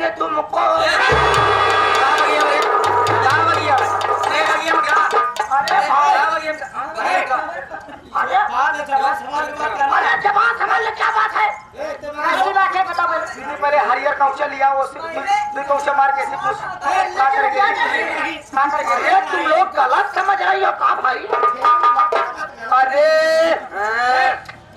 देंगे तुमको। अरे जबान संभाल ले, क्या बात है? ऐसी बात है, बताओ। पहले हरियर कौशल लिया, वो कौशल मार के तुम लोग गलत समझ रही हो का भाई? अरे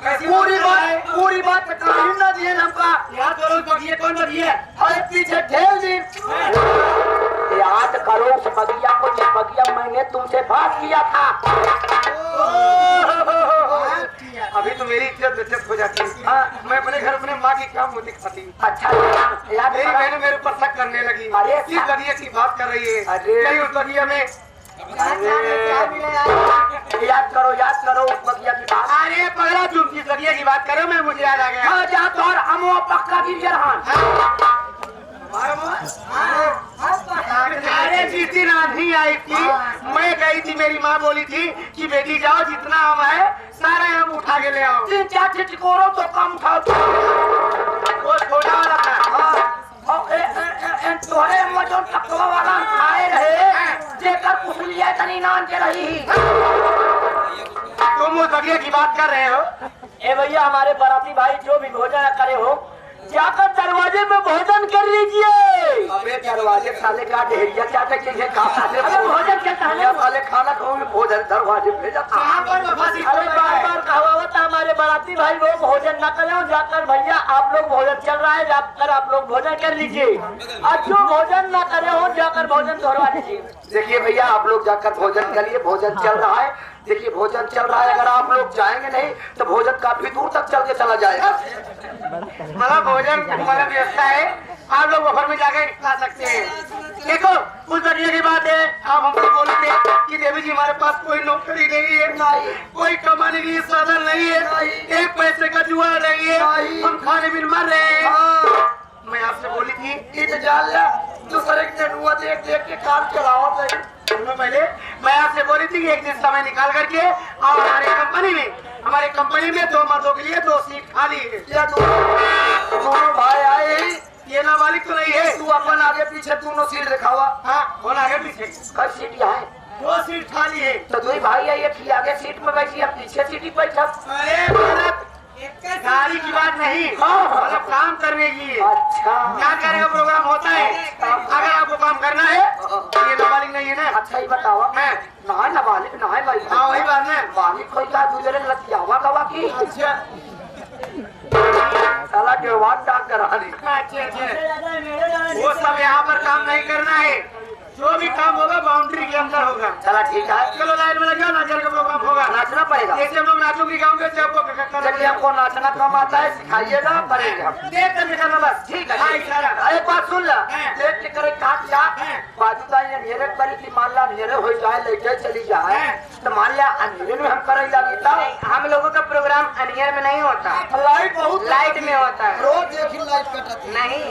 पूरी बात कहीं ना दिए हमका याद करो। बगिया कौन बगिया? अरे पीछे ठेल दी। याद करो उस बगिया को, जिस बगिया मैंने तुमसे बात किया था। अभी तो मेरी इज्जत बेइज्जत हो जाती है। हाँ, मैं अपने घर अपने माँ की क्या मुँह दिखाती। अच्छा मेरी बहन मेरे ऊपर शक करने लगी। अरे किस बगिया की बात कर रही है? अरे उस बगिया में याद करो उस बगिया की बात। अरे पगला, तुम किस बगिया की बात करो? मैं मुझे याद आ गया। हाँ जा तो, और हम पक्का की जरहान। अरे जिस दिन आंधी आई थी, मैं गई थी, मेरी माँ बोली थी कि बेटी जाओ, जितना आम है सारा आम उठा के ले आओ। 3-4 चिटकोरो तो कम उठाओ। वो छोटा वाला था। तोरे मजोन टकवा वाला खाए रहे, जेकर कुसलिया तनी नान के रही। तुम उस बगिया की बात कर रहे हो? ए भैया, हमारे बाराती भाई जो भी भोजन करे हो, जाकर दरवाजे में भोजन कर लीजिए। अबे दरवाजे साले का ढेरिया क्या कहते हैं? भोजन क्या साले खाना खाओगे, भोजन दरवाजे पे जाता। अरे बार कहावत हमारे बाराती भाई वो भोजन न करें, जाकर भैया आप लोग भोजन चल रहा है, जाकर आप लोग भोजन कर लीजिए। और जो भोजन न करे हो, जाकर भोजन दोहरा लीजिए। देखिए भैया, आप लोग जाकर भोजन करिए, भोजन चल रहा है। देखिए भोजन चल रहा है, अगर आप लोग जाएंगे नहीं तो भोजन काफी दूर तक चल के चला जाएगा। मतलब भोजन मतलब व्यवस्था है, आप लोग दोपहर में जाकर खा सकते हैं। देखो उस बगिया की बात है, आप हमसे बोले थे कि देवी जी हमारे पास कोई नौकरी नहीं है, कोई कमाने के लिए साधन नहीं है, एक पैसे का जुआ नहीं है, हम खाने बिन मर रहे हैं। मैं आपसे बोली थी दूसरे देख के काम चलाओ। पहले मैं आपसे बोली थी कि एक दिन समय निकाल करके और हमारे कंपनी में 2 मर्दों के लिए 2 सीट खाली है। दोनों भाई आए, ये नाबालिग तो नहीं है। तू अपन आगे पीछे दोनों सीट दिखावा। हाँ, कौन आगे पीछे? कई सीट यहाँ है? 2 सीट खाली है। तो 2 भाई है, एक आगे सीट में बैठी है, पीछे सीट ही बैठा। अरे गाड़ी की बात नहीं, मतलब काम करने की। अच्छा, क्या करेगा? प्रोग्राम होता है, अगर आपको काम करना है ये नाबालिग नहीं है ना। अच्छा ही बताओ। ना नाबालिग ना है भाई। हाँ वही बात है, बालिग कोई का दूसरे लतियावा गवा की। अच्छा साला के बात काम करा रही। अच्छा वो सब यहाँ पर काम नहीं करना है, जो भी काम होगा बाउंड्री के अंदर होगा। चला ठीक है, चलो लाइन में लग जाओ, नाचने का प्रोग्राम होगा। नाचना पड़ेगा, जैसे हम लोग नाचोगे गाँव के हमको नाचना कम आता है, सिखाइएगा, पड़ेगा। देख कर निकलना बस, ठीक है। एक बात सुन ला, देख के करे काट जा बाजू का अंधेरे बड़ी की मान ला अंधेरे हो जाए, लेके चली जाए तो मान लिया अंधेरे में हम करे लगी। हम लोगों का प्रोग्राम अंधेरे में नहीं होता, लाइट बहुत लाइट में होता है। रोज देखिए लाइट कटती नहीं।